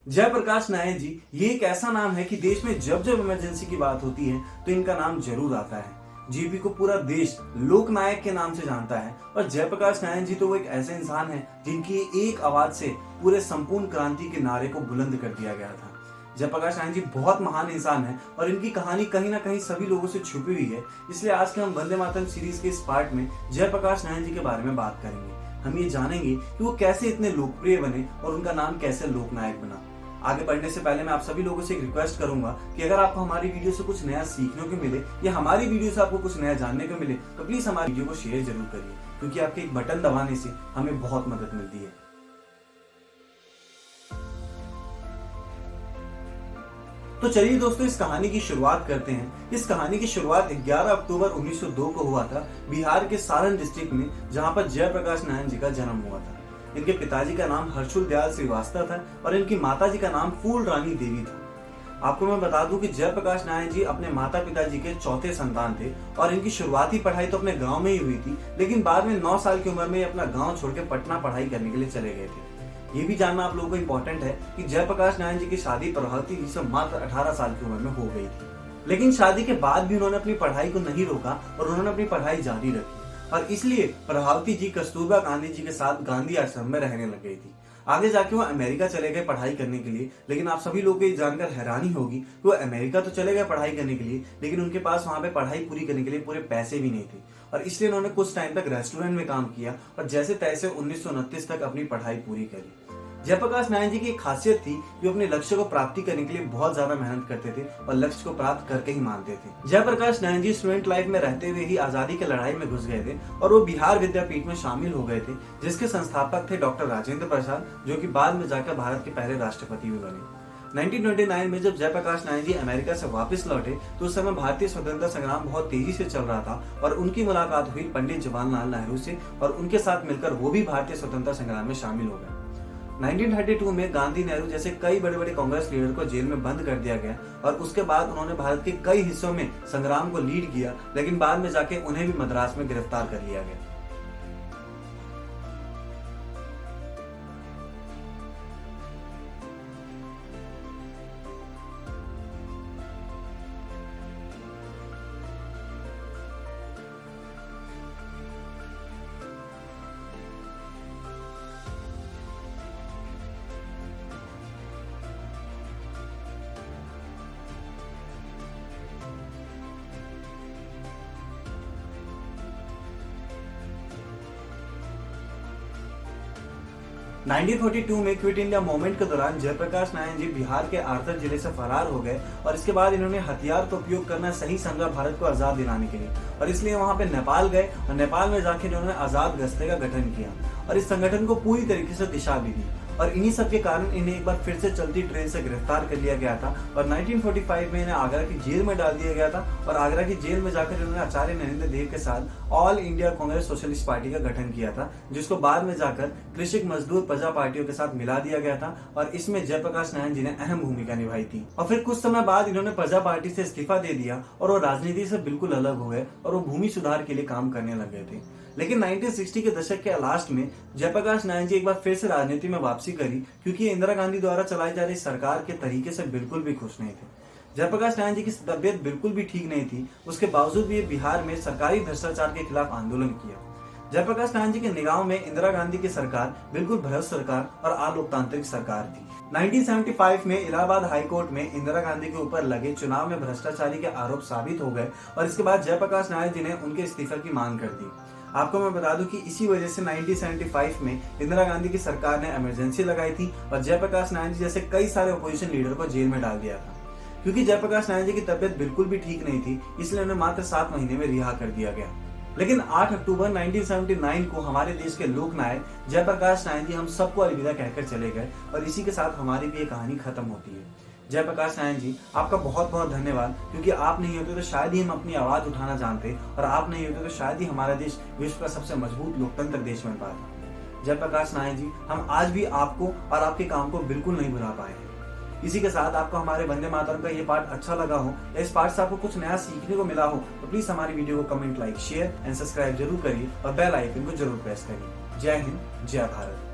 जयप्रकाश नारायण जी ये एक ऐसा नाम है कि देश में जब जब इमरजेंसी की बात होती है तो इनका नाम जरूर आता है। जेपी को पूरा देश लोकनायक के नाम से जानता है और जयप्रकाश नारायण जी तो वो एक ऐसे इंसान है जिनकी एक आवाज से पूरे संपूर्ण क्रांति के नारे को बुलंद कर दिया गया था। जयप्रकाश नारायण जी बहुत महान इंसान है और इनकी कहानी कहीं ना कहीं सभी लोगों से छुपी हुई है। इसलिए आज के हम वंदे मातरम सीरीज के इस पार्ट में जयप्रकाश नारायण जी के बारे में बात करेंगे। हम ये जानेंगे कि वो कैसे इतने लोकप्रिय बने और उनका नाम कैसे लोकनायक बना। आगे बढ़ने से पहले मैं आप सभी लोगों से एक रिक्वेस्ट करूंगा कि अगर आपको हमारी वीडियो से कुछ नया सीखने को मिले या हमारी वीडियो से आपको कुछ नया जानने को मिले तो प्लीज हमारी वीडियो को शेयर जरूर करिए, क्योंकि आपके एक बटन दबाने से हमें बहुत मदद मिलती है। तो चलिए दोस्तों इस कहानी की शुरुआत करते हैं। इस कहानी की शुरुआत 11 अक्टूबर 1902 को हुआ था बिहार के सारण डिस्ट्रिक्ट में, जहां पर जयप्रकाश नारायण जी का जन्म हुआ था। इनके पिताजी का नाम हर्षुल दयाल श्रीवास्तव था और इनकी माताजी का नाम फूल रानी देवी था। आपको मैं बता दूं कि जयप्रकाश नारायण जी अपने माता पिताजी के चौथे संतान थे और इनकी शुरुआती पढ़ाई तो अपने गांव में ही हुई थी, लेकिन बाद में 9 साल की उम्र में अपना गांव छोड़ के पटना पढ़ाई करने के लिए चले गए थे। ये भी जानना आप लोगों को इम्पोर्टेंट है कि जयप्रकाश नारायण जी की शादी प्रभावती जी से मात्र 18 साल की उम्र में हो गई थी, लेकिन शादी के बाद भी उन्होंने अपनी पढ़ाई को नहीं रोका और उन्होंने अपनी पढ़ाई जारी रखी और इसलिए प्रभावती जी कस्तूरबा गांधी जी के साथ गांधी आश्रम में रहने लग गई थी। आगे जाके वो अमेरिका चले गए पढ़ाई करने के लिए, लेकिन आप सभी लोगों को ये जानकर हैरानी होगी कि वो अमेरिका तो चले गए पढ़ाई करने के लिए, लेकिन उनके पास वहां पे पढ़ाई पूरी करने के लिए पूरे पैसे भी नहीं थे और इसलिए उन्होंने कुछ टाइम तक रेस्टोरेंट में काम किया और जैसे तैसे 1929 तक अपनी पढ़ाई पूरी करी। जयप्रकाश नारायण जी की एक खासियत थी कि वो अपने लक्ष्य को प्राप्ति करने के लिए बहुत ज्यादा मेहनत करते थे और लक्ष्य को प्राप्त करके ही मानते थे। जयप्रकाश नारायण जी स्टूडेंट लाइफ में रहते हुए ही आजादी की लड़ाई में घुस गए थे और वो बिहार विद्यापीठ में शामिल हो गए थे, जिसके संस्थापक थे डॉक्टर राजेंद्र प्रसाद, जो कि बाद में जाकर भारत के पहले राष्ट्रपति भी बने। 1929 में जब जयप्रकाश नारायण जी अमेरिका से वापस लौटे तो उस समय भारतीय स्वतंत्रता संग्राम बहुत तेजी से चल रहा था और उनकी मुलाकात हुई पंडित जवाहरलाल नेहरू से और उनके साथ मिलकर वो भी भारतीय स्वतंत्रता संग्राम में शामिल हो गए। 1932 में गांधी, नेहरू जैसे कई बड़े बड़े कांग्रेस लीडर को जेल में बंद कर दिया गया और उसके बाद उन्होंने भारत के कई हिस्सों में संग्राम को लीड किया, लेकिन बाद में जाके उन्हें भी मद्रास में गिरफ्तार कर लिया गया। 1942 में क्विट इंडिया मूवमेंट के दौरान जयप्रकाश नारायण जी बिहार के आर्थर जिले से फरार हो गए और इसके बाद इन्होंने हथियार का उपयोग करना सही समझा भारत को आजाद दिलाने के लिए और इसलिए वहां पे नेपाल गए और नेपाल में जाके इन्होंने आजाद गश्ते का गठन किया और इस संगठन को पूरी तरीके से दिशा भी दी और इन्हीं सब के कारण इन्हें एक बार फिर से चलती ट्रेन से गिरफ्तार कर लिया गया था और 1945 में इन्हें आगरा की जेल में डाल दिया गया था और आगरा की जेल में जाकर इन्होंने आचार्य नरेंद्र देव के साथ all India Congress socialist party का गठन किया था, जिसको बाद में जाकर कृषक मजदूर प्रजा पार्टियों के साथ मिला दिया गया था और इसमें जयप्रकाश नारायण जी ने अहम भूमिका निभाई थी। और फिर कुछ समय बाद इन्होंने प्रजा पार्टी से इस्तीफा दे दिया और वो राजनीति से बिल्कुल अलग हो गए और वो भूमि सुधार के लिए काम करने लग गए थे। लेकिन 1960 के दशक के लास्ट में जयप्रकाश नारायण जी एक बार फिर से राजनीति में वापसी करी, क्योंकि इंदिरा गांधी द्वारा चलाई जा रही सरकार के तरीके से बिल्कुल भी खुश नहीं थे। जयप्रकाश नारायण जी की तबियत बिल्कुल भी ठीक नहीं थी, उसके बावजूद भी बिहार में सरकारी भ्रष्टाचार के खिलाफ आंदोलन किया। जयप्रकाश नारायण जी के निगाहों में इंदिरा गांधी की सरकार बिल्कुल भ्रष्ट सरकार और अलोकतांत्रिक सरकार थी। 1975 में इलाहाबाद हाई कोर्ट में इंदिरा गांधी के ऊपर लगे चुनाव में भ्रष्टाचारी के आरोप साबित हो गए और इसके बाद जयप्रकाश नारायण जी ने उनके इस्तीफे की मांग कर दी। आपको मैं बता दूं कि इसी वजह से 1975 में इंदिरा गांधी की सरकार ने इमरजेंसी लगाई थी और जयप्रकाश नारायण जी जैसे कई सारे अपोजिशन लीडर को जेल में डाल दिया था। क्योंकि जयप्रकाश नारायण जी की तबियत बिल्कुल भी ठीक नहीं थी, इसलिए उन्हें मात्र 7 महीने में रिहा कर दिया गया। लेकिन 8 अक्टूबर 1979 को हमारे देश के लोकनायक जयप्रकाश नारायण जी हम सबको अलविदा कहकर चले गए और इसी के साथ हमारी भी ये कहानी खत्म होती है। जयप्रकाश नारायण जी आपका बहुत बहुत धन्यवाद, क्योंकि आप नहीं होते तो शायद ही हम अपनी आवाज उठाना जानते और आप नहीं होते तो शायद ही हमारा देश विश्व का सबसे मजबूत लोकतंत्र देश बन पाता। जयप्रकाश नारायण जी हम आज भी आपको और आपके काम को बिल्कुल नहीं भुला पाए हैं। इसी के साथ आपको हमारे वंदे मातरम का ये पार्ट अच्छा लगा हो या इस पार्ट से आपको कुछ नया सीखने को मिला हो तो प्लीज हमारी वीडियो को comment, like, share and subscribe जरूर करिए और बेल आइकन को जरूर प्रेस करिए। जय हिंद, जय भारत।